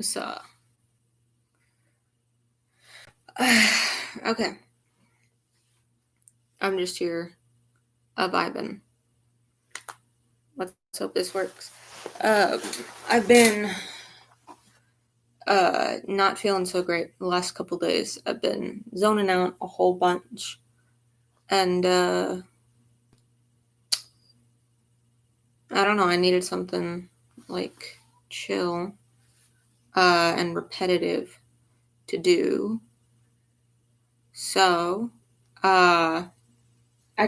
So, okay. I'm just here vibing. Let's hope this works. I've been not feeling so great the last couple days. I've been zoning out a whole bunch. And I don't know, I needed something like chill and repetitive to do. So I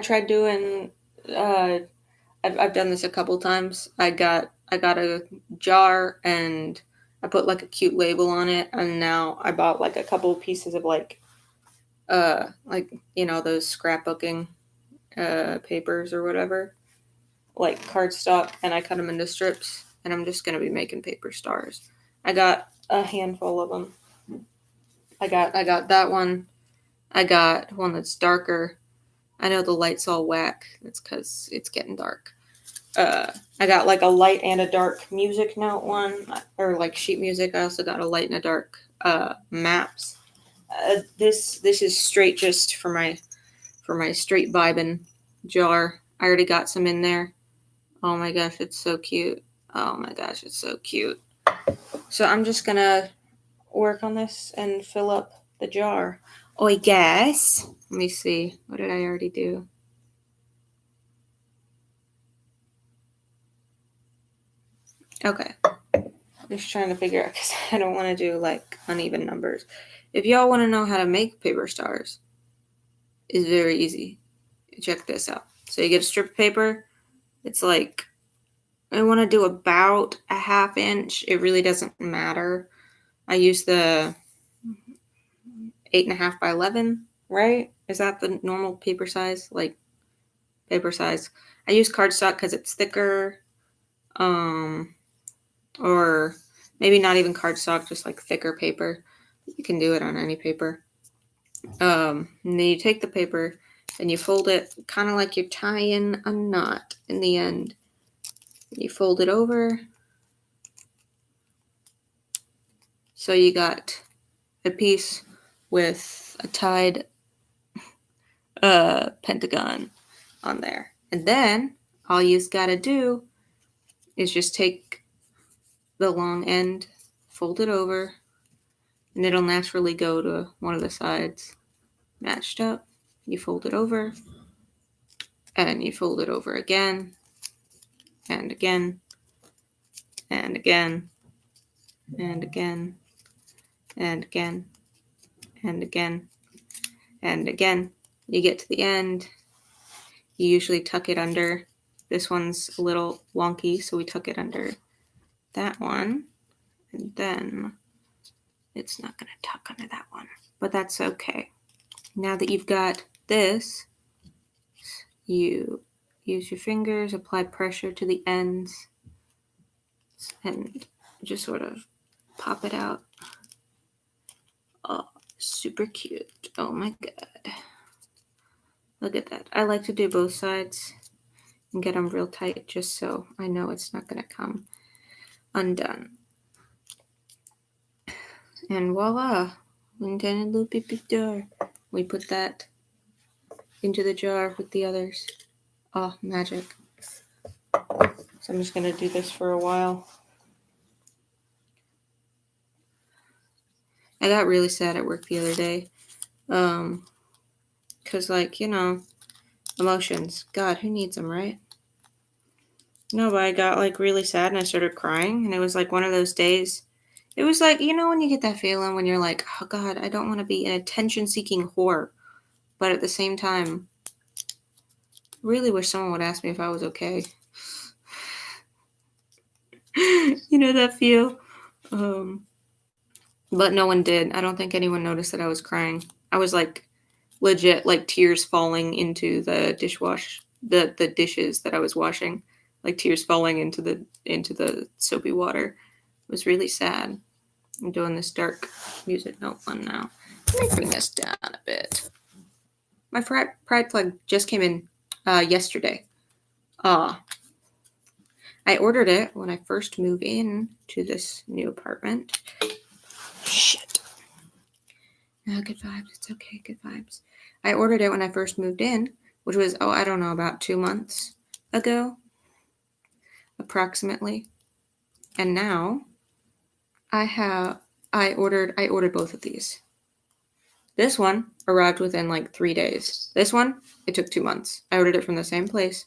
tried doing I've done this a couple times. I got a jar and I put like a cute label on it, and now I bought like a couple pieces of like those scrapbooking papers or whatever, like cardstock, and I cut them into strips, and I'm just gonna be making paper stars. I got a handful of them. I got that one. I got one that's darker. I know the light's all whack. That's because it's getting dark. I got like a light and a dark music note one, or like sheet music. I also got a light and a dark maps. This is straight just for my straight vibin jar. I already got some in there. Oh my gosh, it's so cute. Oh my gosh, it's so cute. So I'm just gonna work on this and fill up the jar. Oh, I guess. Let me see. What did I already do? Okay. I'm just trying to figure out because I don't want to do like uneven numbers. If y'all want to know how to make paper stars, it's very easy. Check this out. So you get a strip of paper. It's like, I want to do about a ½ inch. It really doesn't matter. I use the 8.5 by 11, right? Is that the normal paper size? Like paper size. I use cardstock because it's thicker. Or maybe not even cardstock, just like thicker paper. You can do it on any paper. And then you take the paper and you fold it kind of like you're tying a knot in the end. You fold it over. So you got a piece with a tied pentagon on there. And then all you've got to do is just take the long end, fold it over, and it'll naturally go to one of the sides matched up. You fold it over, and you fold it over again, and again, and again, and again, and again, and again, and again. You get to the end. You usually tuck it under. This one's a little wonky, so we tuck it under that one. And then it's not going to tuck under that one, but that's okay. Now that you've got this, you use your fingers, apply pressure to the ends, and just sort of pop it out. Oh, super cute. Oh my god. Look at that. I like to do both sides and get them real tight just so I know it's not going to come undone. And voila, intended little baby jar. We put that into the jar with the others. Oh, magic. So I'm just going to do this for a while. I got really sad at work the other day. Because, like, emotions. God, who needs them, right? No, but I got, like, really sad and I started crying. And it was, like, one of those days. It was like, when you get that feeling when you're like, oh, God, I don't want to be an attention-seeking whore. But at the same time, really wish someone would ask me if I was okay. You know that feel? But no one did. I don't think anyone noticed that I was crying. I was, like, legit, like, tears falling into the the dishes that I was washing. Like, tears falling into the soapy water. It was really sad. I'm doing this dark music note one now. Let me bring this down a bit. My pride plug just came in yesterday. I I ordered it when I first moved in to this new apartment. Shit. Oh, good vibes. It's okay. Good vibes. I ordered it when I first moved in, which was, I don't know, about 2 months ago, approximately. And now I ordered both of these. This one arrived within like 3 days. This one, it took 2 months. I ordered it from the same place.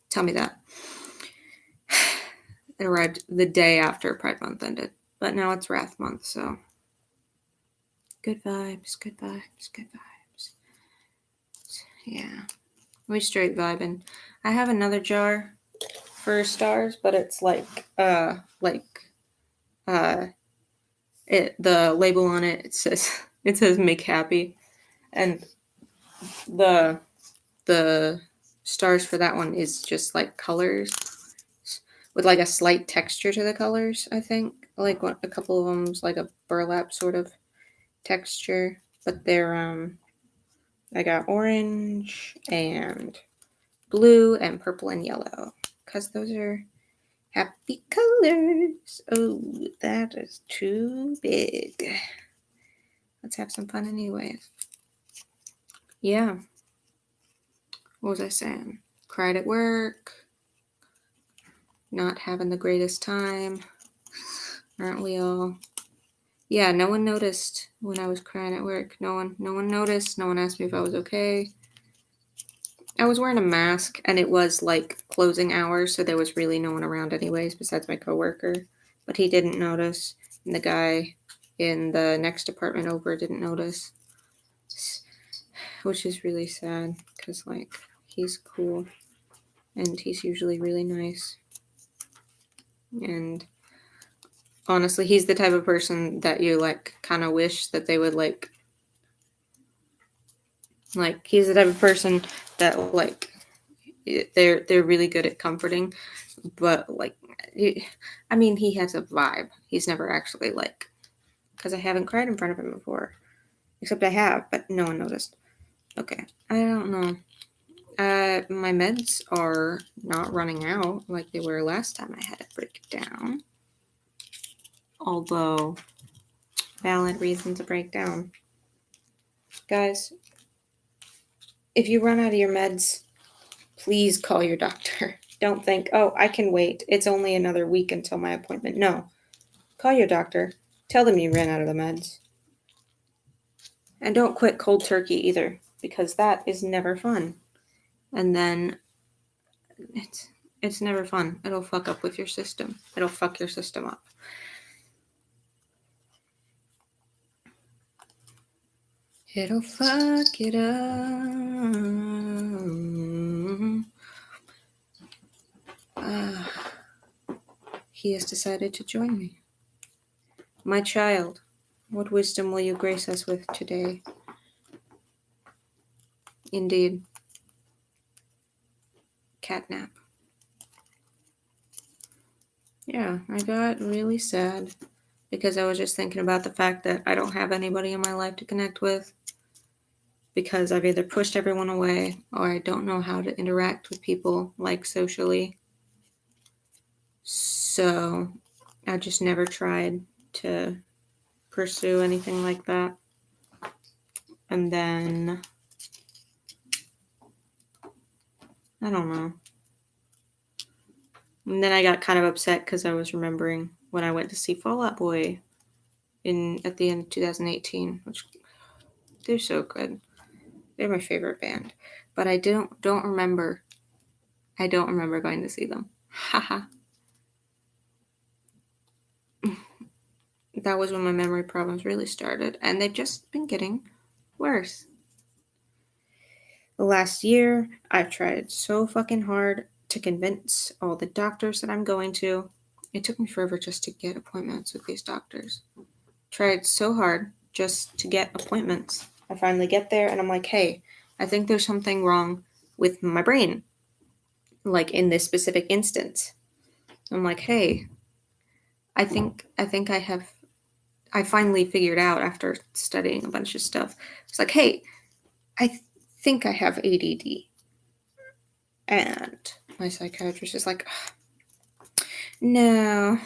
Tell me that. It arrived the day after Pride Month ended. But now it's Wrath Month, so good vibes, good vibes, good vibes. Yeah. We straight vibing. I have another jar for stars, but it's the label on it says make happy, and the stars for that one is just like colors with like a slight texture to the colors. I think like a couple of them's like a burlap sort of texture, but they're I got orange and blue and purple and yellow because those are happy colors. Oh, that is too big. Let's have some fun anyways. Yeah. What was I saying? Cried at work. Not having the greatest time. Aren't we all? Yeah, no one noticed when I was crying at work. No one noticed. No one asked me if I was okay. I was wearing a mask and it was like closing hours, so there was really no one around anyways besides my coworker. But he didn't notice, and the guy in the next apartment over didn't notice, which is really sad because like he's cool and he's usually really nice. And honestly, he's the type of person that you like kind of wish that they would like he's the type of person that like they're really good at comforting, but like I mean, he has a vibe. He's never actually like, because I haven't cried in front of him before, except I have, but no one noticed. Okay, I don't know. My meds are not running out like they were last time I had a breakdown. Although, valid reason to break down. Guys, if you run out of your meds, please call your doctor. Don't think, oh, I can wait. It's only another week until my appointment. No. Call your doctor. Tell them you ran out of the meds. And don't quit cold turkey either, because that is never fun. And then it's never fun. It'll fuck up with your system. It'll fuck your system up. It'll fuck it up. He has decided to join me. My child, what wisdom will you grace us with today? Indeed. Catnap. Yeah, I got really sad because I was just thinking about the fact that I don't have anybody in my life to connect with because I've either pushed everyone away or I don't know how to interact with people like socially. So I just never tried to pursue anything like that. And then I don't know. And then I got kind of upset because I was remembering when I went to see Fall Out Boy at the end of 2018, which they're so good. They're my favorite band. But I don't remember. I don't remember going to see them. Haha. That was when my memory problems really started, and they've just been getting worse. The last year, I've tried so fucking hard to convince all the doctors that I'm going to. It took me forever just to get appointments with these doctors. Tried so hard just to get appointments. I finally get there and I'm like, hey, I think there's something wrong with my brain. Like in this specific instance. I'm like, hey, I think I finally figured out after studying a bunch of stuff. It's like, hey, I think I have ADD. And my psychiatrist is like, no,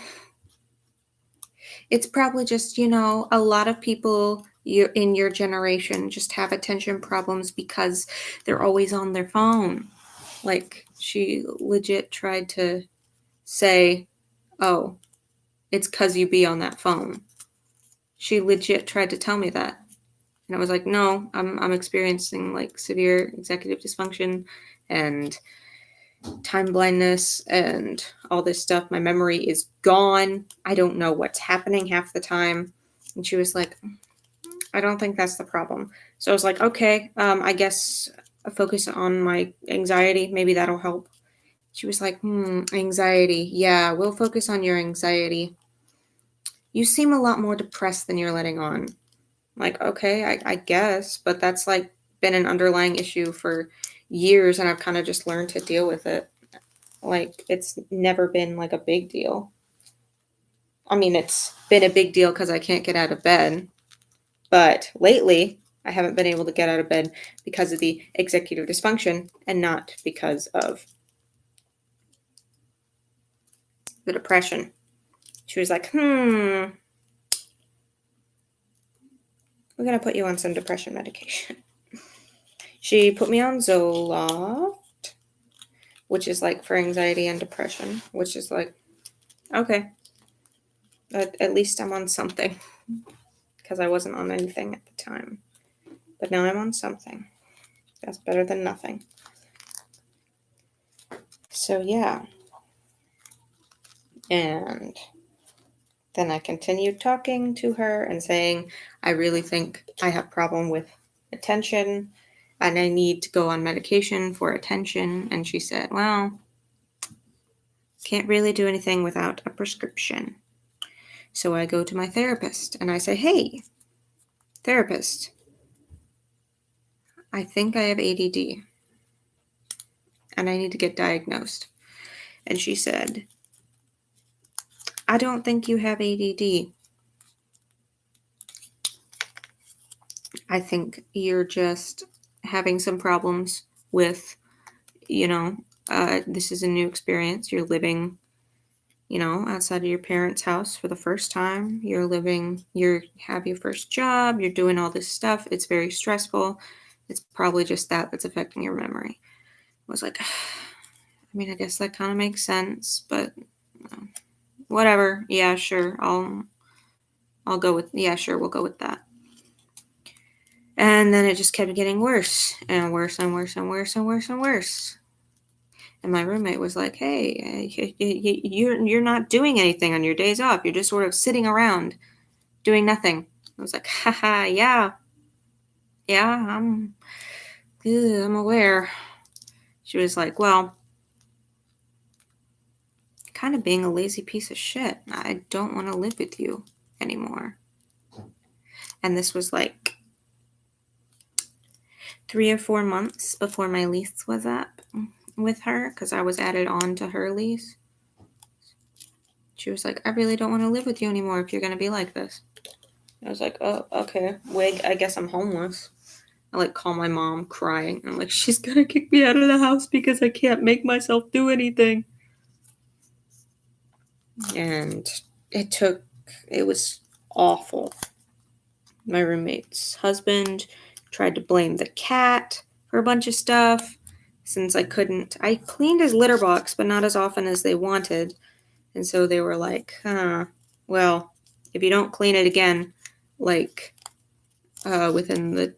it's probably just, a lot of people in your generation just have attention problems because they're always on their phone. Like, she legit tried to say, oh, it's because you be on that phone. She legit tried to tell me that. And I was like, no, I'm experiencing like severe executive dysfunction and time blindness and all this stuff. My memory is gone. I don't know what's happening half the time. And she was like, I don't think that's the problem. So I was like, okay, I guess a focus on my anxiety. Maybe that'll help. She was like, anxiety. Yeah, we'll focus on your anxiety. You seem a lot more depressed than you're letting on. Like, okay, I guess, but that's like been an underlying issue for years, and I've kind of just learned to deal with it. Like, it's never been like a big deal. I mean, it's been a big deal because I can't get out of bed, but lately I haven't been able to get out of bed because of the executive dysfunction and not because of the depression. She was like, we're going to put you on some depression medication. She put me on Zoloft, which is like for anxiety and depression, which is like, okay, at least I'm on something, because I wasn't on anything at the time. But now I'm on something. That's better than nothing. So yeah. And then I continued talking to her and saying, I really think I have a problem with attention and I need to go on medication for attention. And she said, well, can't really do anything without a prescription. So I go to my therapist and I say, hey, therapist, I think I have ADD and I need to get diagnosed. And she said, I don't think you have ADD. I think you're just having some problems with, this is a new experience. You're living, outside of your parents' house for the first time. You have your first job. You're doing all this stuff. It's very stressful. It's probably just that's affecting your memory. I was like, I mean, I guess that kind of makes sense, but whatever. Yeah, sure. I'll go with, yeah, sure. We'll go with that. And then it just kept getting worse and worse and worse and worse and worse and worse. And my roommate was like, hey, you're not doing anything on your days off. You're just sort of sitting around doing nothing. I was like, haha, yeah. Yeah, I'm aware. She was like, well, kind of being a lazy piece of shit. I don't want to live with you anymore. And this was like 3 or 4 months before my lease was up with her, because I was added on to her lease. She was like, I really don't want to live with you anymore if you're going to be like this. I was like, oh, okay. Wig, I guess I'm homeless. I like call my mom crying. I'm like, she's going to kick me out of the house because I can't make myself do anything. And it was awful. My roommate's husband tried to blame the cat for a bunch of stuff. Since I cleaned his litter box, but not as often as they wanted. And so they were like, well, if you don't clean it again, like, within the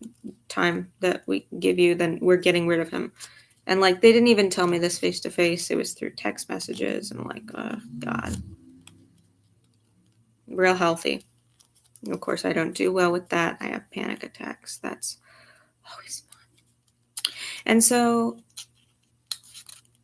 time that we give you, then we're getting rid of him. And like, they didn't even tell me this face to face. It was through text messages and like, God. Real healthy. Of course, I don't do well with that. I have panic attacks. That's always fun. And so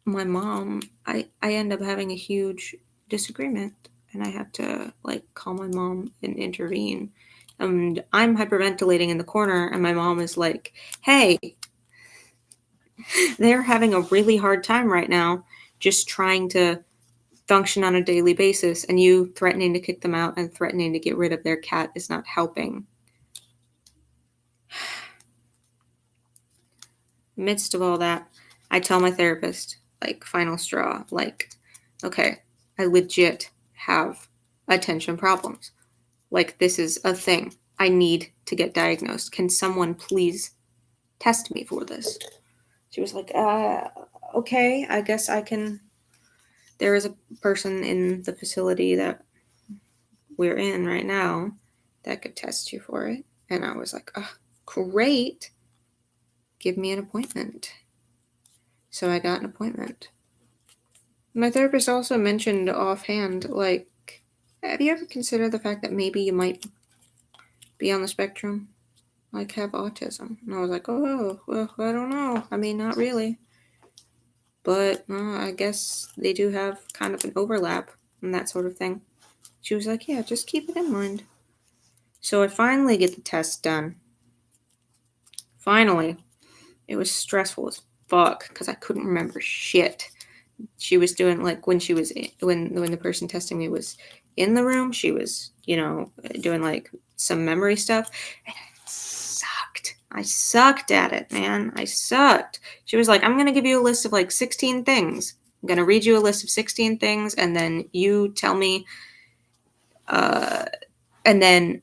my mom, I end up having a huge disagreement, and I have to like call my mom and intervene. And I'm hyperventilating in the corner, and my mom is like, hey, they're having a really hard time right now just trying to function on a daily basis, and you threatening to kick them out and threatening to get rid of their cat is not helping. Midst of all that, I tell my therapist, like, final straw, like, okay, I legit have attention problems. Like, this is a thing. I need to get diagnosed. Can someone please test me for this? She was like, okay, I guess I can. There is a person in the facility that we're in right now that could test you for it. And I was like, oh, great. Give me an appointment. So I got an appointment. My therapist also mentioned offhand, like, have you ever considered the fact that maybe you might be on the spectrum? Like, have autism? And I was like, oh, well, I don't know. I mean, not really. But I guess they do have kind of an overlap and that sort of thing. She was like, yeah, just keep it in mind. So I finally get the test done. Finally. It was stressful as fuck because I couldn't remember shit. She was doing, like, when the person testing me was in the room, she was, doing like some memory stuff, and it sucked. I sucked at it, man. I sucked. She was like, I'm gonna give you a list of like 16 things. I'm gonna read you a list of 16 things, and then you tell me, and then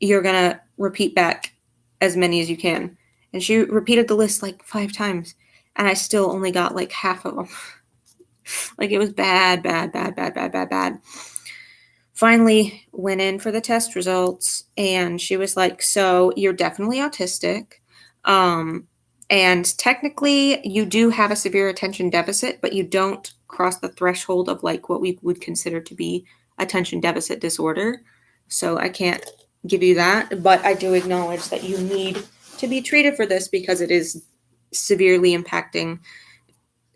you're gonna repeat back as many as you can. And she repeated the list like 5 times, and I still only got like half of them. Like, it was bad. Finally went in for the test results, and she was like, so you're definitely autistic. And technically you do have a severe attention deficit, but you don't cross the threshold of like what we would consider to be attention deficit disorder. So I can't give you that, but I do acknowledge that you need to be treated for this because it is severely impacting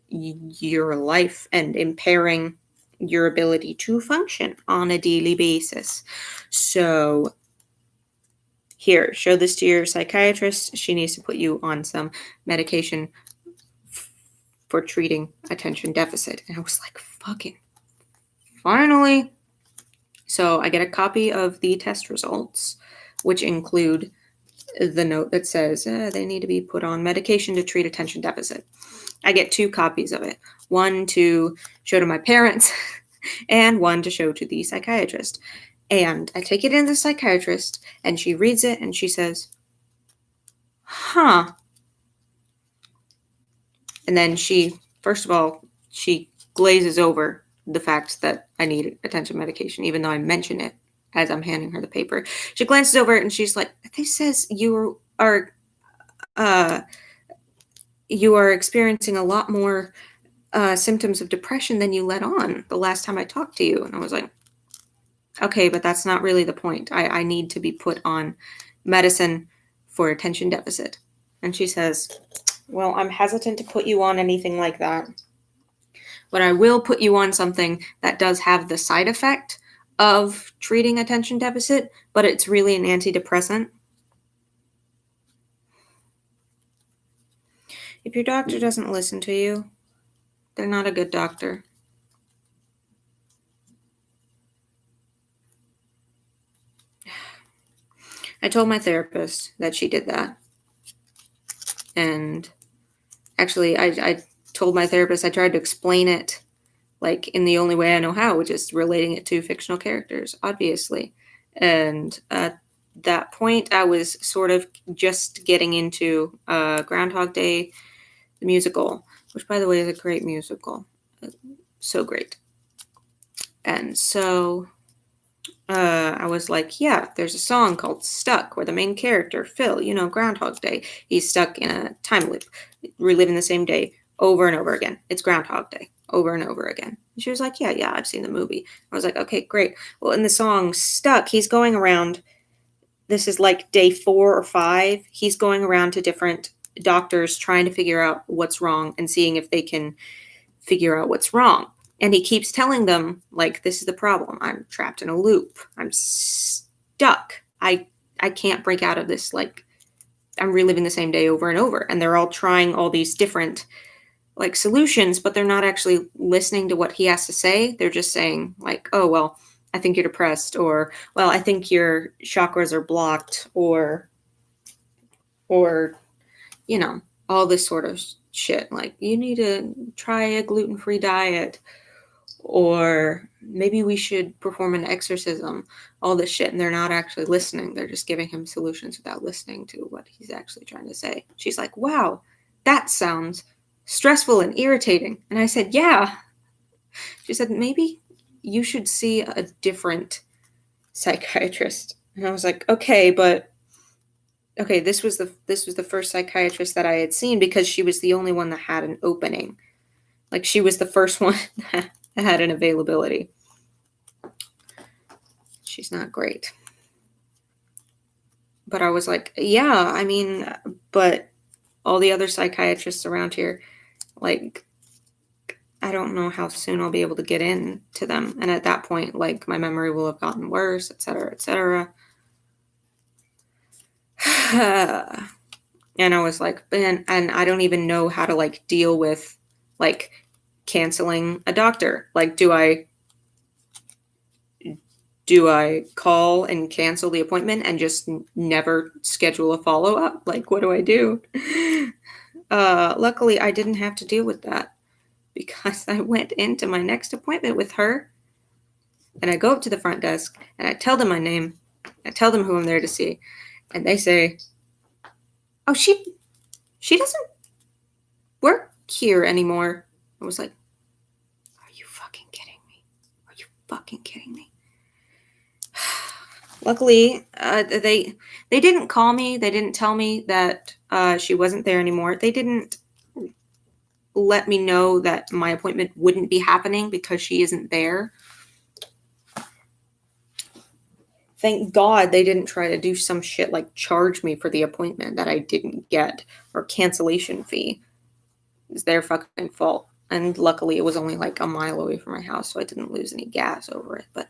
your life and impairing your ability to function on a daily basis. So here, show this to your psychiatrist. She needs to put you on some medication for treating attention deficit. And I was like, fucking finally. So I get a copy of the test results, which include the note that says they need to be put on medication to treat attention deficit. I get 2 copies of it, one to show to my parents and one to show to the psychiatrist. And I take it in to the psychiatrist, and she reads it, and she says, huh. And then first of all, she glazes over the fact that I need attention medication, even though I mention it as I'm handing her the paper. She glances over it, and she's like, this says you are experiencing a lot more symptoms of depression than you let on the last time I talked to you. And I was like, okay, but that's not really the point. I need to be put on medicine for attention deficit. And she says, well, I'm hesitant to put you on anything like that, but I will put you on something that does have the side effect of treating attention deficit, but it's really an antidepressant. If your doctor doesn't listen to you, they're not a good doctor. I told my therapist that she did that. And actually, I told my therapist, I tried to explain it like in the only way I know how, which is relating it to fictional characters, obviously. And at that point, I was sort of just getting into Groundhog Day, the musical, which, by the way, is a great musical. So great. And so I was like, yeah, there's a song called Stuck where the main character, Phil, Groundhog Day, he's stuck in a time loop, reliving the same day over and over again. It's Groundhog Day over and over again. And she was like, yeah, I've seen the movie. I was like, okay, great. Well, in the song Stuck, he's going around, this is like day 4 or 5. He's going around to different doctors trying to figure out what's wrong and seeing if they can figure out what's wrong. And he keeps telling them, like, this is the problem. I'm trapped in a loop. I'm stuck. I can't break out of this. Like, I'm reliving the same day over and over. And they're all trying all these different, like, solutions, but they're not actually listening to what he has to say. They're just saying, like, oh, well, I think you're depressed. Or, well, I think your chakras are blocked. Or all this sort of shit, like you need to try a gluten-free diet, or maybe we should perform an exorcism, all this shit, and they're not actually listening. They're just giving him solutions without listening to what he's actually trying to say. She's like, wow, that sounds stressful and irritating. And I said, yeah. She said, maybe you should see a different psychiatrist. And I was like, okay, but okay, this was the first psychiatrist that I had seen because she was the only one that had an opening. Like, she was the first one that had an availability. She's not great. But I was like, yeah, I mean, but all the other psychiatrists around here, like, I don't know how soon I'll be able to get in to them. And at that point, like, my memory will have gotten worse, etc., etc. And I was like, and I don't even know how to, like, deal with, like, canceling a doctor. Like, do I call and cancel the appointment and just never schedule a follow-up? Like, what do I do? Luckily, I didn't have to deal with that because I went into my next appointment with her, and I go up to the front desk and I tell them my name. I tell them who I'm there to see, and they say, oh, she doesn't work here anymore. I was like, are you fucking kidding me? Are you fucking kidding me? Luckily, they didn't call me. They didn't tell me that she wasn't there anymore. They didn't let me know that my appointment wouldn't be happening because she isn't there. Thank God they didn't try to do some shit like charge me for the appointment that I didn't get, or cancellation fee. It's their fucking fault. And luckily it was only like a mile away from my house, so I didn't lose any gas over it. But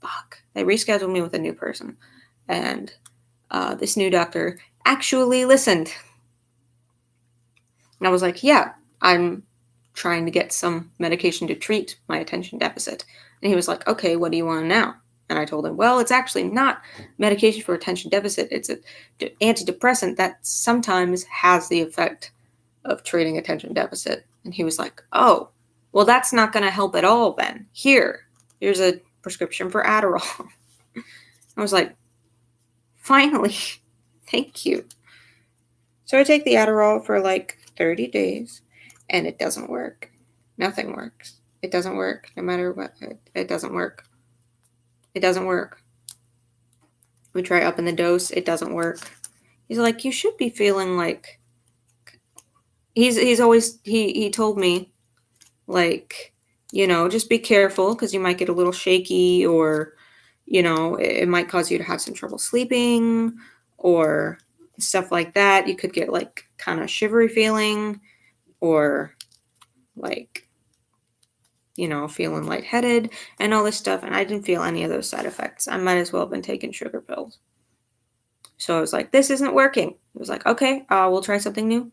fuck. They rescheduled me with a new person. And this new doctor actually listened. And I was like, yeah, I'm trying to get some medication to treat my attention deficit. And he was like, okay, what do you want now? And I told him, well, it's actually not medication for attention deficit. It's an antidepressant that sometimes has the effect of treating attention deficit. And he was like, oh, well, that's not going to help at all then. Here's a prescription for Adderall. I was like, finally, thank you. So I take the Adderall for like 30 days, and it doesn't work. Nothing works. It doesn't work. No matter what, it doesn't work. It doesn't work. We try upping the dose. It doesn't work. He's like, you should be feeling like... He's always... He told me, like, you know, just be careful because you might get a little shaky, or, you know, it might cause you to have some trouble sleeping or stuff like that. You could get, like, kind of shivery feeling, or, like, you know, feeling lightheaded and all this stuff. And I didn't feel any of those side effects. I might as well have been taking sugar pills. So I was like, this isn't working. It was like, okay, we'll try something new.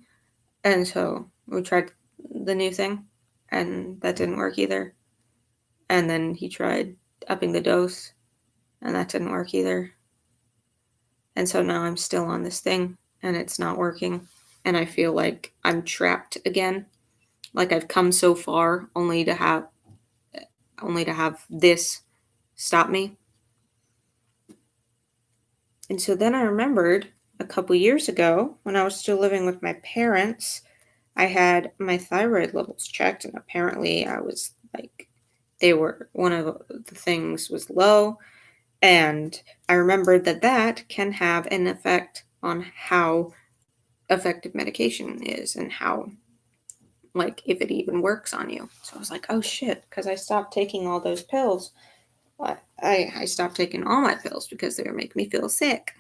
And so we tried the new thing, and that didn't work either. And then he tried upping the dose, and that didn't work either. And so now I'm still on this thing, and it's not working. And I feel like I'm trapped again. Like I've come so far only to have this stop me. And so then I remembered a couple years ago, when I was still living with my parents, I had my thyroid levels checked, and apparently I was like, one of the things was low. And I remembered that can have an effect on how effective medication is, and how, like, if it even works on you. So I was like, oh shit, because I stopped taking all those pills. I stopped taking all my pills because they were making me feel sick.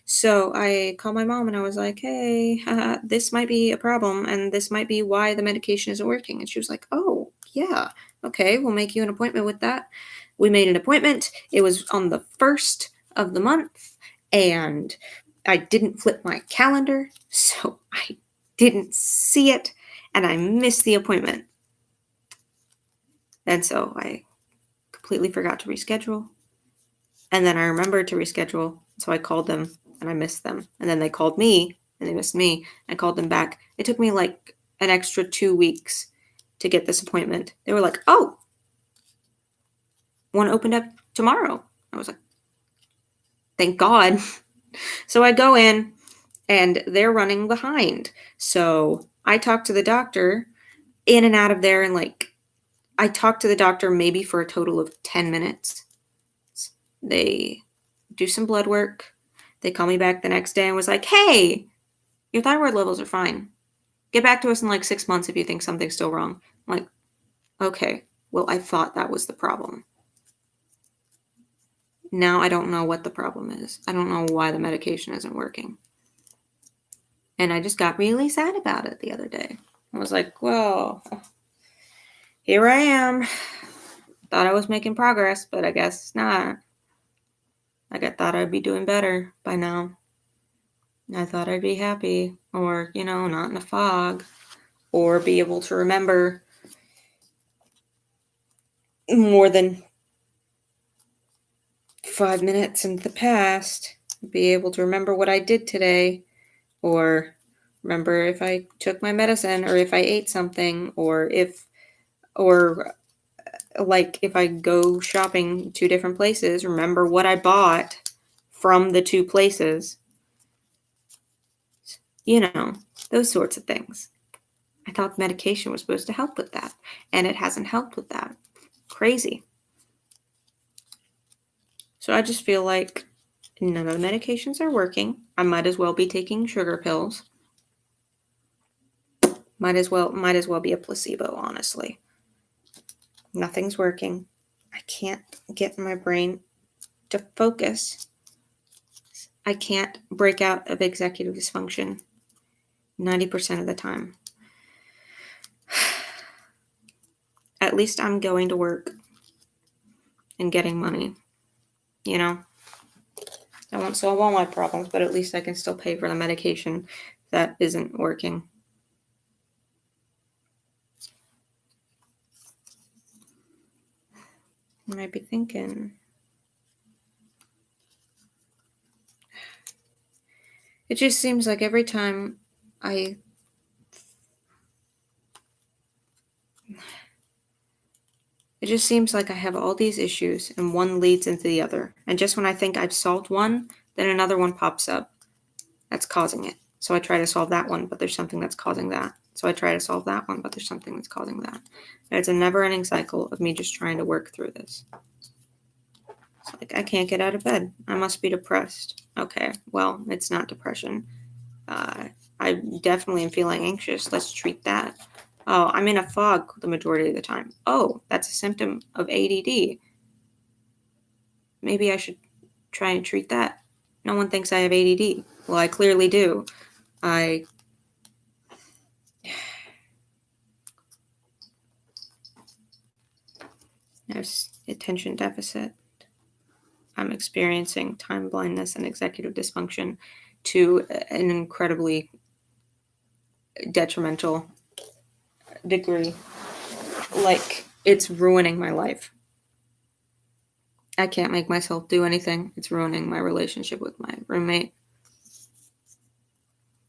So I called my mom and I was like, hey, this might be a problem, and this might be why the medication isn't working. And she was like, oh, yeah, okay, we'll make you an appointment with that. We made an appointment. It was on the 1st of the month, and I didn't flip my calendar, so I didn't see it, and I missed the appointment. And so I completely forgot to reschedule. And then I remembered to reschedule, so I called them and I missed them. And then they called me and they missed me. I called them back. It took me like an extra 2 weeks to get this appointment. They were like, oh, one opened up tomorrow. I was like, thank God. So I go in and they're running behind. So I talked to the doctor in and out of there, and like, I talked to the doctor maybe for a total of 10 minutes. They do some blood work. They call me back the next day and was like, hey, your thyroid levels are fine. Get back to us in like 6 months if you think something's still wrong. I'm like, okay, well, I thought that was the problem. Now I don't know what the problem is. I don't know why the medication isn't working. And I just got really sad about it the other day. I was like, well, here I am. Thought I was making progress, but I guess not. Like, I thought I'd be doing better by now. I thought I'd be happy, or, not in a fog, or be able to remember more than 5 minutes in the past, be able to remember what I did today, or remember if I took my medicine, or if I ate something, or like if I go shopping 2 different places, remember what I bought from the 2 places. Those sorts of things. I thought medication was supposed to help with that, and it hasn't helped with that. Crazy. So I just feel like none of the medications are working. I might as well be taking sugar pills. Might as well be a placebo, honestly. Nothing's working. I can't get my brain to focus. I can't break out of executive dysfunction 90% of the time. At least I'm going to work and getting money. I won't solve all my problems, but at least I can still pay for the medication that isn't working. You might be thinking, it just seems like every time it just seems like I have all these issues and one leads into the other. And just when I think I've solved one, then another one pops up that's causing it. So I try to solve that one, but there's something that's causing that. So I try to solve that one, but there's something that's causing that. And it's a never-ending cycle of me just trying to work through this. It's like, I can't get out of bed. I must be depressed. Okay, well, it's not depression. I definitely am feeling anxious. Let's treat that. Oh, I'm in a fog the majority of the time. Oh, that's a symptom of ADD. Maybe I should try and treat that. No one thinks I have ADD. Well, I clearly do. I have attention deficit. I'm experiencing time blindness and executive dysfunction to an incredibly detrimental degree. Like, it's ruining my life. I can't make myself do anything. It's ruining my relationship with my roommate.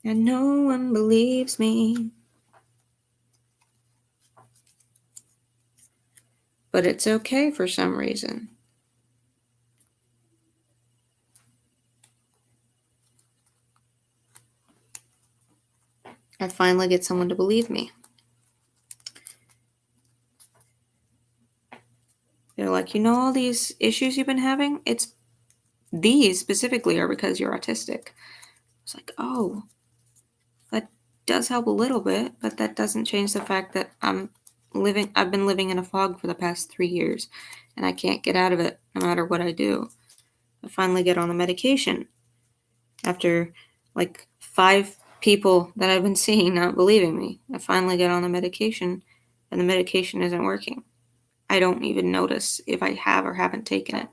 And no one believes me. But it's okay for some reason. I finally get someone to believe me. They're like, all these issues you've been having? These specifically are because you're autistic. It's like, oh, that does help a little bit, but that doesn't change the fact that I've been living in a fog for the past 3 years, and I can't get out of it no matter what I do. I finally get on the medication after like 5 people that I've been seeing not believing me. I finally get on the medication, and the medication isn't working. I don't even notice if I have or haven't taken it.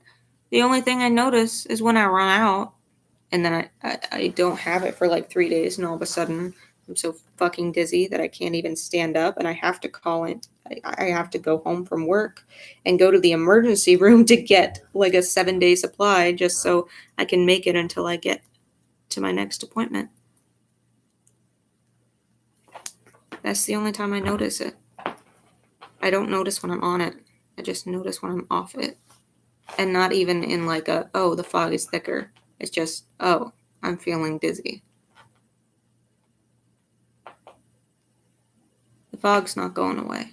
The only thing I notice is when I run out, and then I don't have it for like 3 days, and all of a sudden I'm so fucking dizzy that I can't even stand up, and I have to call in. I have to go home from work and go to the emergency room to get like a 7-day supply just so I can make it until I get to my next appointment. That's the only time I notice it. I don't notice when I'm on it. I just notice when I'm off it. And not even in like a, oh, the fog is thicker. It's just, oh, I'm feeling dizzy. The fog's not going away.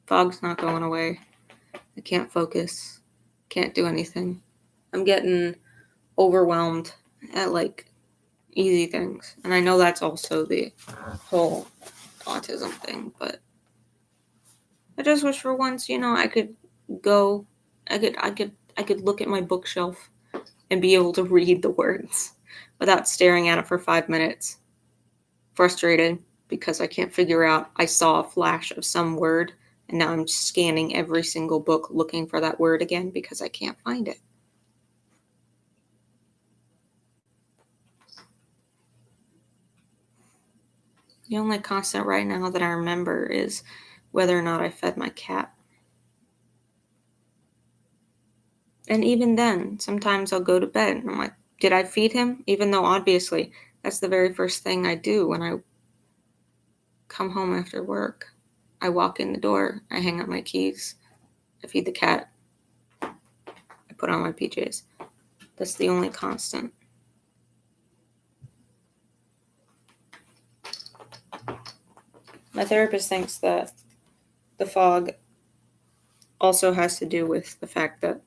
Fog's not going away. I can't focus. Can't do anything. I'm getting overwhelmed at like easy things. And I know that's also the whole autism thing, but I just wish for once, I could go I could look at my bookshelf and be able to read the words without staring at it for 5 minutes, frustrated because I can't figure out. I saw a flash of some word and now I'm scanning every single book looking for that word again because I can't find it. The only constant right now that I remember is whether or not I fed my cat. And even then, sometimes I'll go to bed and I'm like, did I feed him? Even though obviously that's the very first thing I do when I come home after work. I walk in the door, I hang up my keys, I feed the cat, I put on my PJs. That's the only constant. My therapist thinks that the fog also has to do with the fact that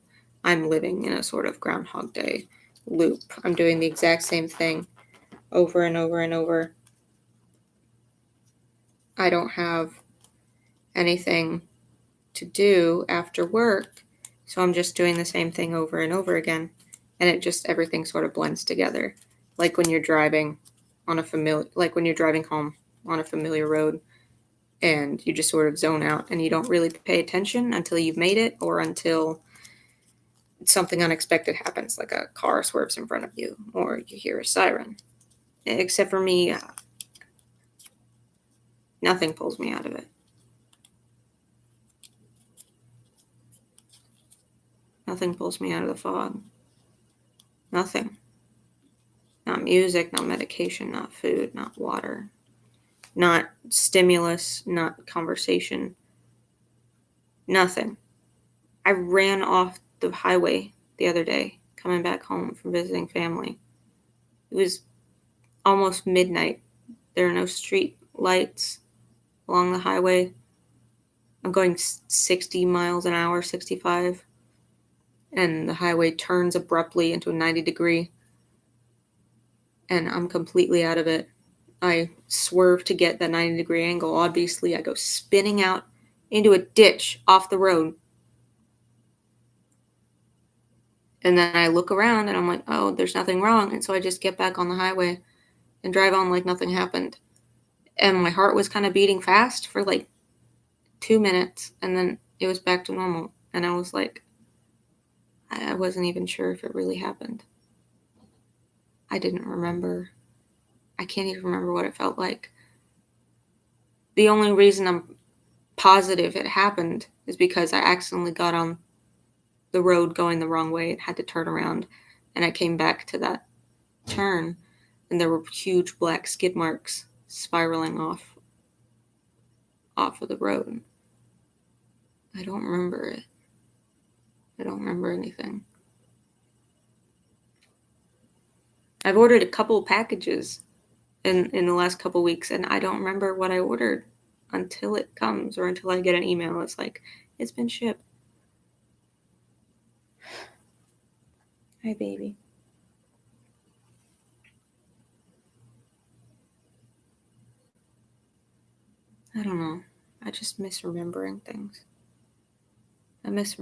I'm living in a sort of Groundhog Day loop. I'm doing the exact same thing over and over and over. I don't have anything to do after work, so I'm just doing the same thing over and over again, and everything sort of blends together. Like when you're driving when you're driving home on a familiar road and you just sort of zone out and you don't really pay attention until you've made it or until something unexpected happens, like a car swerves in front of you or you hear a siren. Except for me, nothing pulls me out of it. Nothing pulls me out of the fog. Nothing. Not music, not medication, not food, not water, not stimulus, not conversation. Nothing. I ran off the highway the other day, coming back home from visiting family. It was almost midnight. There are no street lights along the highway. I'm going 60 miles an hour, 65, and the highway turns abruptly into a 90-degree, and I'm completely out of it. I swerve to get that 90-degree angle. Obviously, I go spinning out into a ditch off the road. And then I look around and I'm like, oh, there's nothing wrong. And so I just get back on the highway and drive on like nothing happened. And my heart was kind of beating fast for like 2 minutes. And then it was back to normal. And I was like, I wasn't even sure if it really happened. I didn't remember. I can't even remember what it felt like. The only reason I'm positive it happened is because I accidentally got on the road going the wrong way and had to turn around, and I came back to that turn and there were huge black skid marks spiraling off of the road. I don't remember it. I don't remember anything. I've ordered a couple packages in the last couple weeks and I don't remember what I ordered until it comes or until I get an email. It's like, it's been shipped. Hi, baby. I don't know. I just miss remembering things. I miss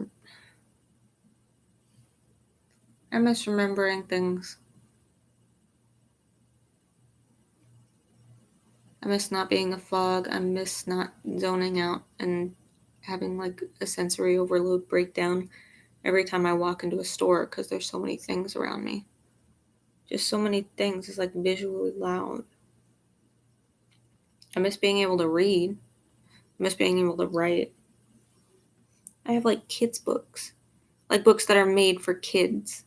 remembering things. I miss not being a fog. I miss not zoning out and having like a sensory overload breakdown every time I walk into a store because there's so many things around me. Just so many things. It's like visually loud. I miss being able to read. I miss being able to write. I have like kids' books, like books that are made for kids.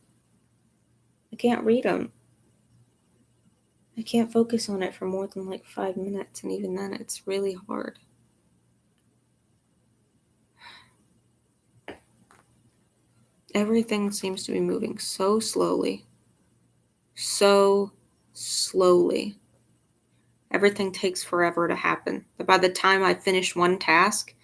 I can't read them. I can't focus on it for more than like 5 minutes, and even then it's really hard. Everything seems to be moving so slowly. So slowly. Everything takes forever to happen. But by the time I finish one task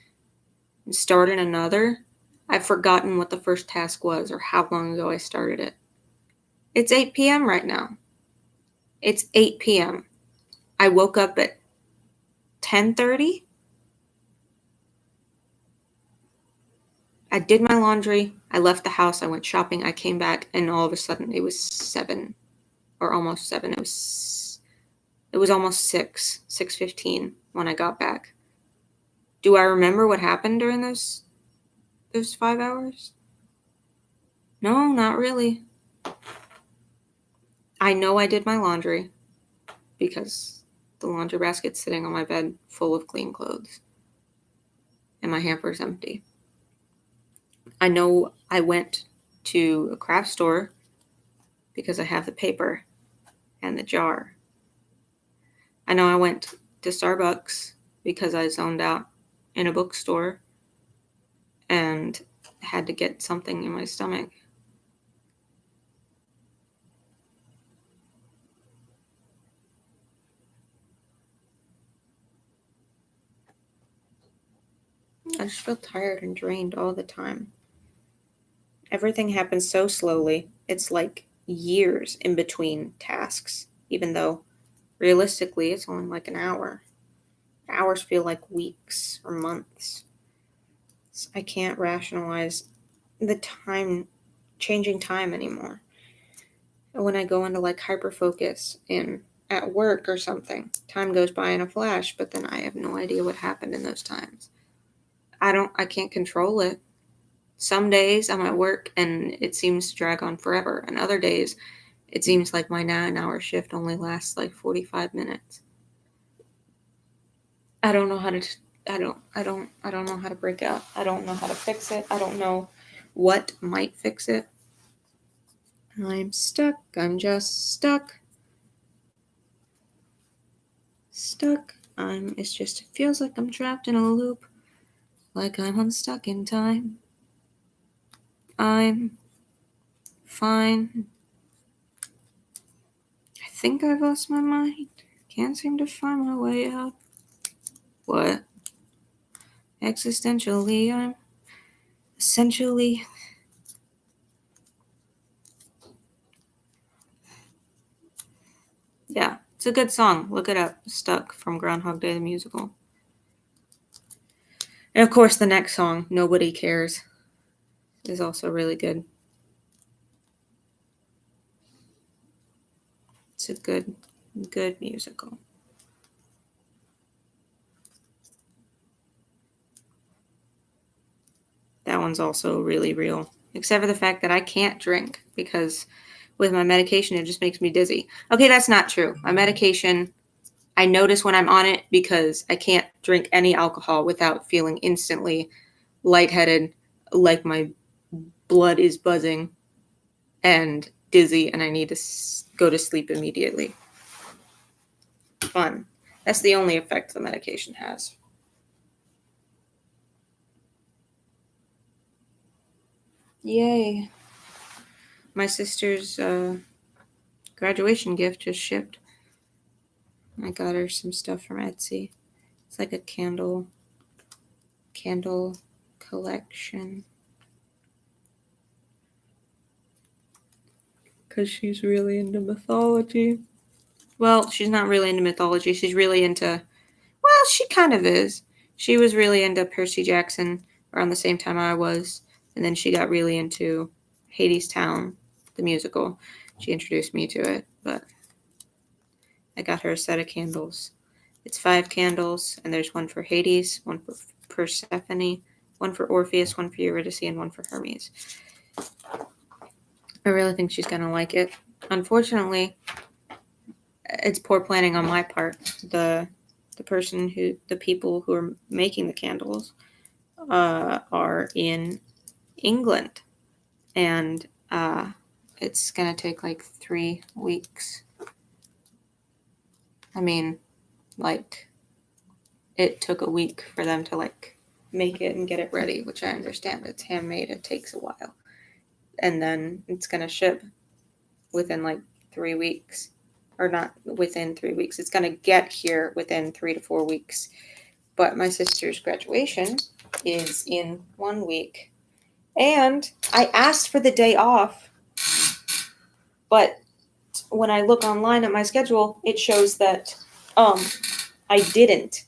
and start in another, I've forgotten what the first task was or how long ago I started it. It's 8 p.m. right now. It's 8 p.m. I woke up at 10:30. I did my laundry. I left the house. I went shopping. I came back, and all of a sudden it was 7 or almost 7. It was almost 6:15 when I got back. Do I remember what happened during those 5 hours? No, not really. I know I did my laundry because the laundry basket's sitting on my bed full of clean clothes and my hamper's empty. I know I went to a craft store because I have the paper and the jar. I know I went to Starbucks because I zoned out in a bookstore and had to get something in my stomach. I just feel tired and drained all the time. Everything happens so slowly. It's like years in between tasks, even though realistically it's only like an hour. Hours feel like weeks or months. I can't rationalize the time, changing time anymore. When I go into like hyper focus in at work or something, time goes by in a flash, but then I have no idea what happened in those times. I can't control it. Some days I'm at work and it seems to drag on forever, and other days it seems like my 9-hour shift only lasts like 45 minutes. I don't know how to I don't know how to break out. I don't know how to fix it. I don't know what might fix it. I'm stuck. I'm just stuck. Stuck. It feels like I'm trapped in a loop. Like I'm unstuck in time. I'm fine. I think I've lost my mind. Can't seem to find my way out. What? Existentially, I'm essentially. Yeah, it's a good song. Look it up. Stuck from Groundhog Day the musical. And of course, the next song, Nobody Cares, is also really good. It's a good musical. That one's also really real. Except for the fact that I can't drink because with my medication, it just makes me dizzy. Okay, that's not true. My medication, I notice when I'm on it because I can't drink any alcohol without feeling instantly lightheaded, like my blood is buzzing, and dizzy, and I need to go to sleep immediately. Fun. That's the only effect the medication has. Yay. My sister's graduation gift just shipped. I got her some stuff from Etsy. It's like a candle collection. Because she's really into mythology. Well, she's not really into mythology. She's really into, well, she kind of is. She was really into Percy Jackson around the same time I was. And then she got really into Hadestown, the musical. She introduced me to it, but I got her a set of candles. It's 5 candles, and there's one for Hades, one for Persephone, one for Orpheus, one for Eurydice, and one for Hermes. I really think she's going to like it. Unfortunately, it's poor planning on my part. The people who are making the candles are in England, and it's going to take like 3 weeks I mean, like, it took a week for them to, like, make it and get it ready, which I understand. It's handmade. It takes a while. And then it's going to ship within, like, 3 weeks. Or not within 3 weeks. It's going to get here within 3 to 4 weeks. But my sister's graduation is in 1 week. And I asked for the day off, but when I look online at my schedule, it shows that I didn't.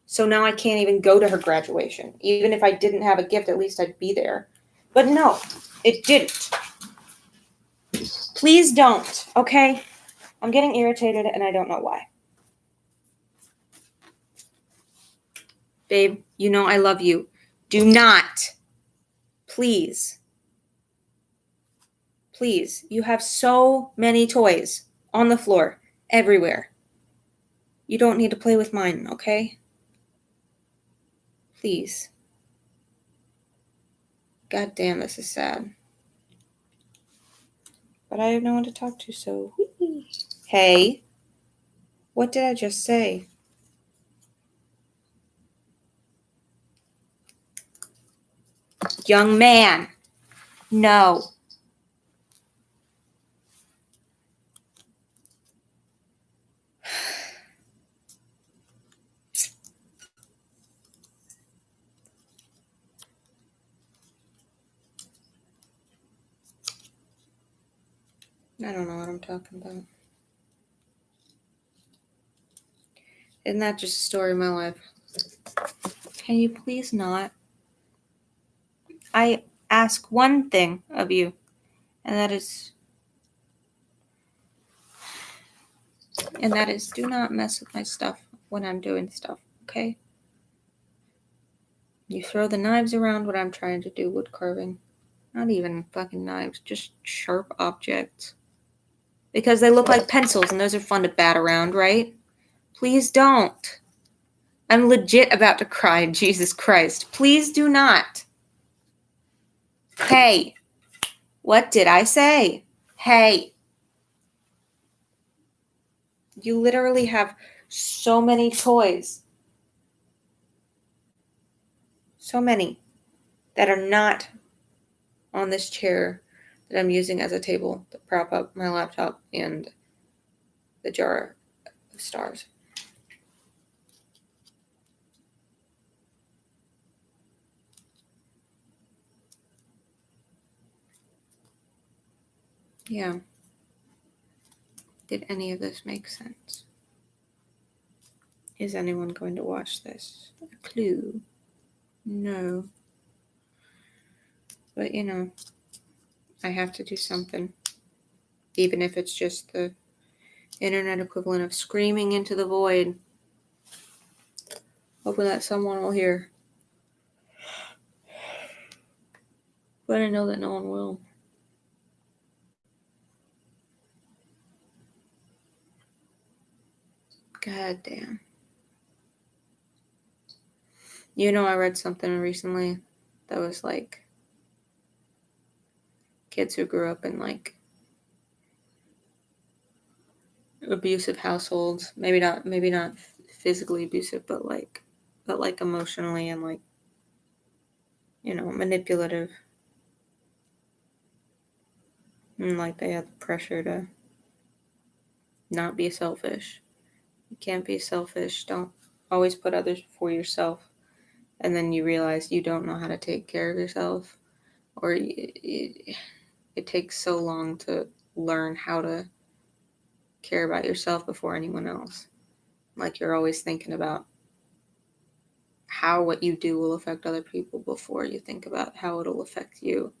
So now I can't even go to her graduation. Even if I didn't have a gift, at least I'd be there. But no, it didn't. Please don't, okay? I'm getting irritated and I don't know why. Babe, you know I love you. Do not. Please. Please. You have so many toys on the floor, everywhere. You don't need to play with mine, okay? Please. God damn, this is sad. But I have no one to talk to, so... Hey. What did I just say? Young man. No. I don't know what I'm talking about. Isn't that just a story of my life? Can you please not? I ask one thing of you, and that is do not mess with my stuff when I'm doing stuff, okay? You throw the knives around when I'm trying to do wood carving. Not even fucking knives, just sharp objects. Because they look like pencils and those are fun to bat around, right? Please don't. I'm legit about to cry, Jesus Christ. Please do not. Hey, what did I say? Hey. You literally have so many toys. So many that are not on this chair that I'm using as a table to prop up my laptop and the jar of stars. Yeah. Did any of this make sense? Is anyone going to watch this? A clue? No. But you know, I have to do something. Even if it's just the internet equivalent of screaming into the void. Hoping that someone will hear. But I know that no one will. God damn. You know, I read something recently that was like kids who grew up in like abusive households, maybe not physically abusive, but like emotionally and like, you know, manipulative. And like they had the pressure to not be selfish. You can't be selfish. Don't always put others before yourself. And then you realize you don't know how to take care of yourself, or it takes so long to learn how to care about yourself before anyone else. Like you're always thinking about how what you do will affect other people before you think about how it'll affect you.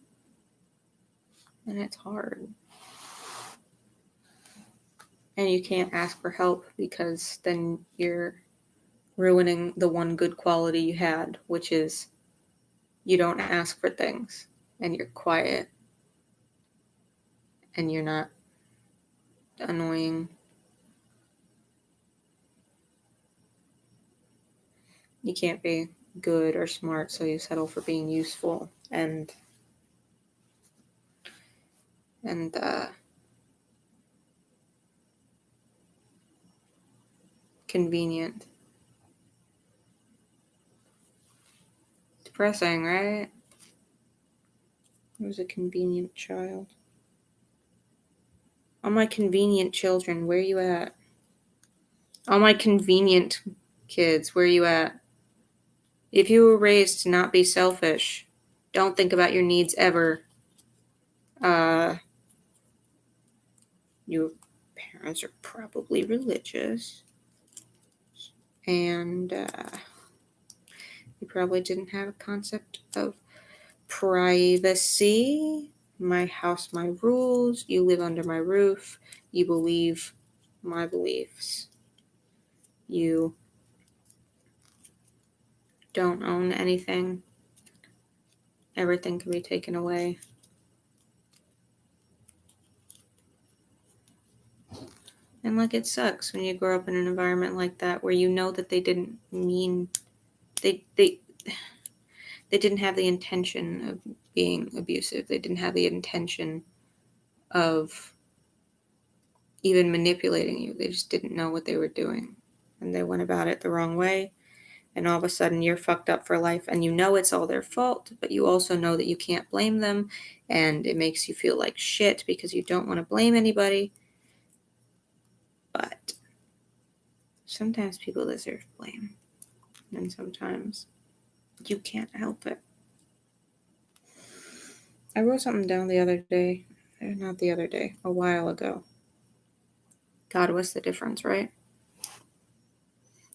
And it's hard. And you can't ask for help because then you're ruining the one good quality you had, which is you don't ask for things and you're quiet and you're not annoying. You can't be good or smart, so you settle for being useful and convenient. Depressing, right? I was a convenient child. All my convenient children, where you at? All my convenient kids, where you at? If you were raised to not be selfish, don't think about your needs ever. Your parents are probably religious, and you probably didn't have a concept of privacy. My house, my rules. You live under my roof. You believe my beliefs. You don't own anything. Everything can be taken away. And like, it sucks when you grow up in an environment like that where you know that they didn't mean they didn't have the intention of being abusive. They didn't have the intention of even manipulating you. They just didn't know what they were doing. And they went about it the wrong way. And all of a sudden you're fucked up for life. And you know it's all their fault, but you also know that you can't blame them. And it makes you feel like shit because you don't want to blame anybody. But sometimes people deserve blame. And sometimes you can't help it. I wrote something down the other day. Not the other day, a while ago. God, what's the difference, right?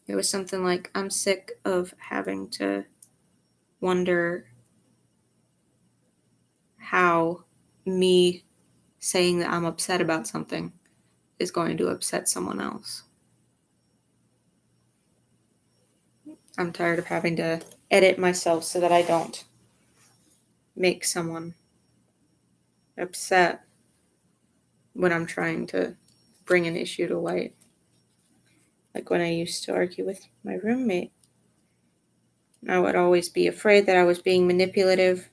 It was something like, I'm sick of having to wonder how me saying that I'm upset about something is going to upset someone else. I'm tired of having to edit myself so that I don't make someone upset when I'm trying to bring an issue to light. Like when I used to argue with my roommate, I would always be afraid that I was being manipulative.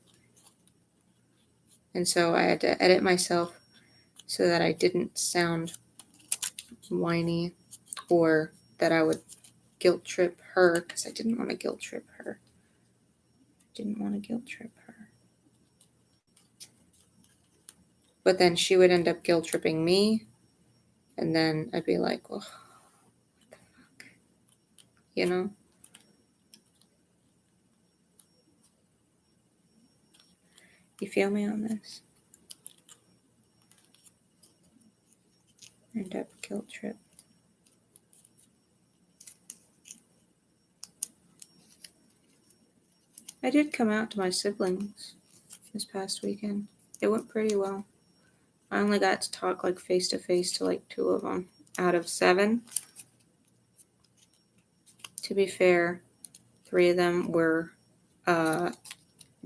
And so I had to edit myself so that I didn't sound whiny or that I would guilt trip her, because I didn't want to guilt trip her. But then she would end up guilt tripping me, and then I'd be like, well, what the fuck? You know? You feel me on this? End up guilt trip. I did come out to my siblings this past weekend. It went pretty well. I only got to talk like face to face to like 2 of them out of 7. To be fair, 3 of them were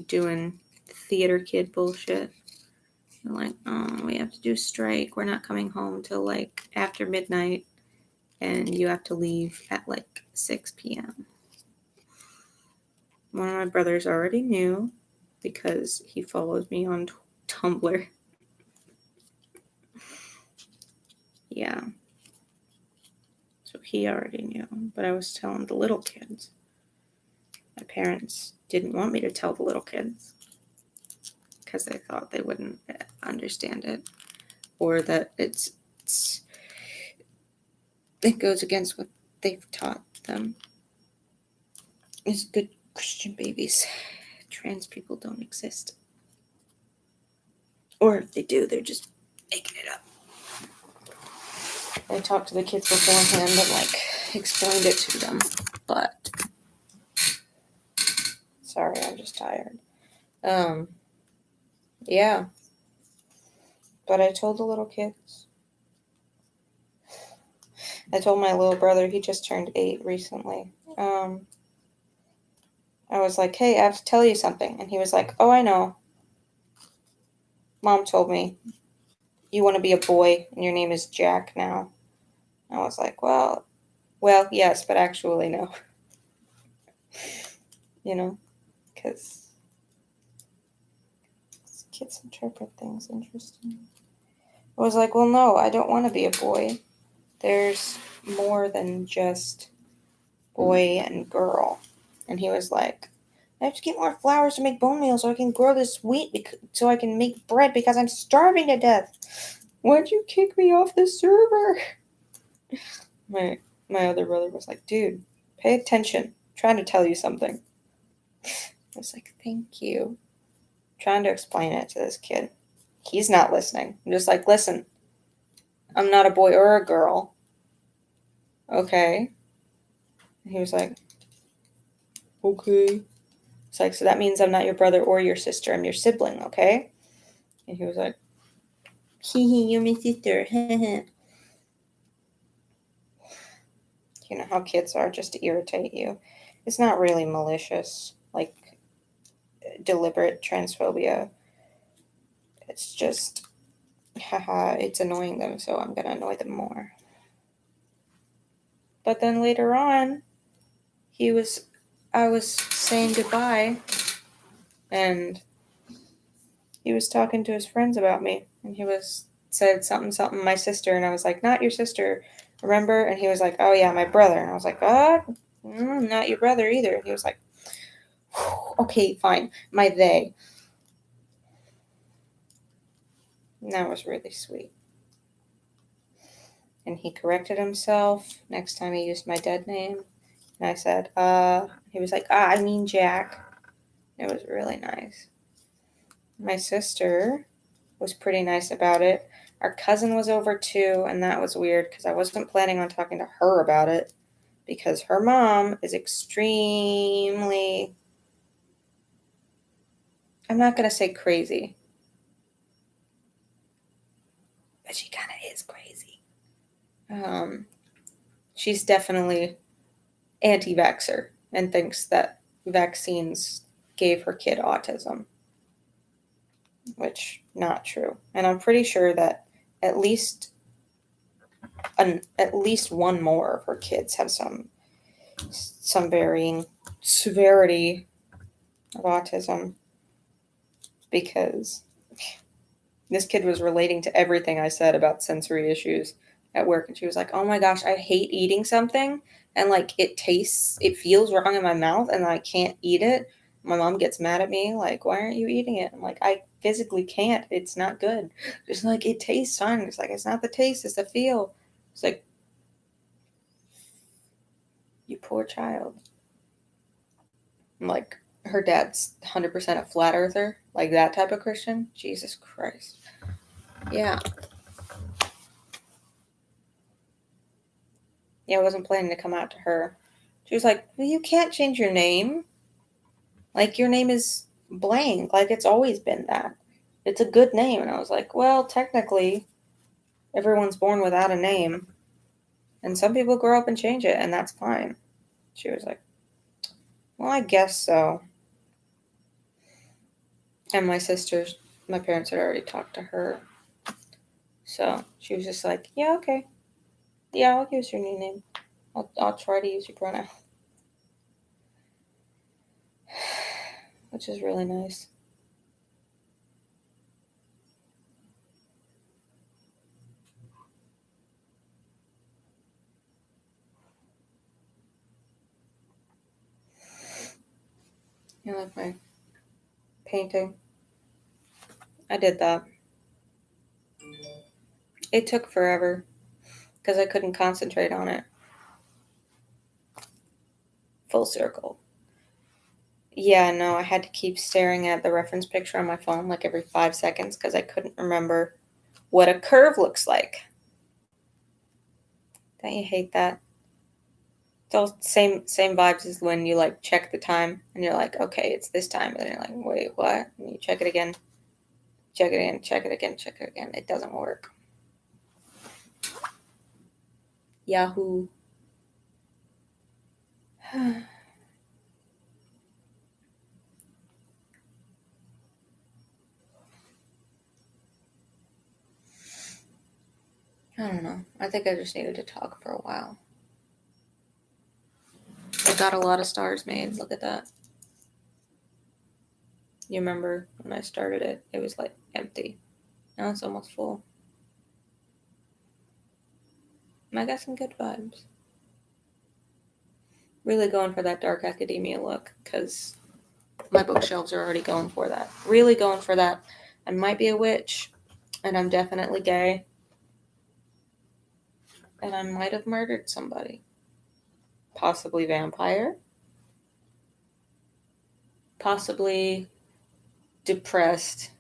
doing theater kid bullshit. They're like, oh, we have to do strike. We're not coming home till like after midnight, and you have to leave at like 6 p.m. One of my brothers already knew because he follows me on Tumblr. Yeah. So he already knew, but I was telling the little kids. My parents didn't want me to tell the little kids because they thought they wouldn't understand it, or that it goes against what they've taught them as good Christian babies. Trans people don't exist. Or if they do, they're just making it up. I talked to the kids beforehand and like explained it to them, but sorry, I'm just tired. Yeah. But I told the little kids. I told my little brother, he just turned 8 recently. I was like, hey, I have to tell you something. And he was like, oh, I know. Mom told me you want to be a boy and your name is Jack now. I was like, well, yes, but actually no. You know, because kids interpret things interesting. I was like, well, no, I don't want to be a boy. there's more than just boy and girl. And he was like, I have to get more flowers to make bone meal so I can grow this wheat so I can make bread because I'm starving to death. Why'd you kick me off the server? My other brother was like, dude, pay attention. I'm trying to tell you something. I was like, thank you. I'm trying to explain it to this kid. He's not listening. I'm just like, listen, I'm not a boy or a girl. Okay. And he was like, okay. It's like, so that means I'm not your brother or your sister. I'm your sibling, okay? And he was like, hee hee, you're my sister. You know how kids are, just to irritate you. It's not really malicious, like deliberate transphobia. It's just, haha, it's annoying them, so I'm gonna annoy them more. But then later on, I was saying goodbye, and he was talking to his friends about me, and he said something, my sister, and I was like, not your sister, remember? And he was like, oh yeah, my brother, and I was like, not your brother either. And he was like, okay, fine, my they. And that was really sweet. And he corrected himself next time he used my dead name. And I said, he was like, I mean Jack. It was really nice. My sister was pretty nice about it. Our cousin was over too, and that was weird because I wasn't planning on talking to her about it because her mom is extremely, I'm not going to say crazy, but she kind of is crazy. She's definitely anti-vaxxer and thinks that vaccines gave her kid autism, which not true. And I'm pretty sure that at least one more of her kids have some varying severity of autism, because this kid was relating to everything I said about sensory issues at work, and she was like, oh my gosh, I hate eating something and like it feels wrong in my mouth and I can't eat it. My mom gets mad at me like, why aren't you eating it? I'm like, I physically can't, it's not good. Just like, it tastes fine. It's like, it's not the taste, it's the feel. It's like, you poor child. I'm like, her dad's 100% a flat earther, like that type of Christian. Jesus Christ. Yeah. Yeah, I wasn't planning to come out to her. She was like, well, you can't change your name. Like, your name is blank. Like, it's always been that. It's a good name. And I was like, well, technically, everyone's born without a name. And some people grow up and change it, and that's fine. She was like, well, I guess so. And my parents had already talked to her. So she was just like, yeah, okay. Yeah, I'll use your new name. I'll try to use your pronoun. Which is really nice. You like my painting? I did that. It took forever because I couldn't concentrate on it. Full circle. Yeah, no, I had to keep staring at the reference picture on my phone like every 5 seconds because I couldn't remember what a curve looks like. Don't you hate that? It's all same vibes as when you like check the time and you're like, okay, it's this time, and then you're like, wait, what? And you check it again, check it again, check it again, check it again. It doesn't work. Yahoo. I don't know. I think I just needed to talk for a while. I got a lot of stars made. Look at that. You remember when I started it, it was like empty. Now it's almost full. I got some good vibes. Really going for that dark academia look because my bookshelves are already going for that. Really going for that. I might be a witch, and I'm definitely gay, and I might have murdered somebody. Possibly vampire. Possibly depressed.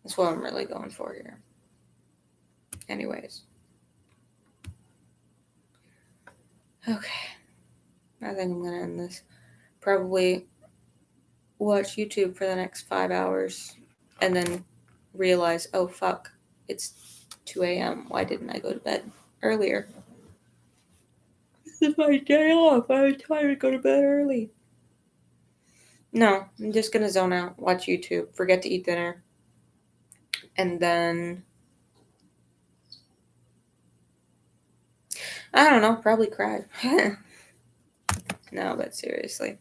That's what I'm really going for here. Anyways. Okay. I think I'm going to end this. Probably watch YouTube for the next 5 hours and then realize, oh fuck, it's 2 a.m. Why didn't I go to bed earlier? This is my day off. I was tired to go to bed early. No, I'm just going to zone out, watch YouTube, forget to eat dinner, and then I don't know, probably cry. No, but seriously.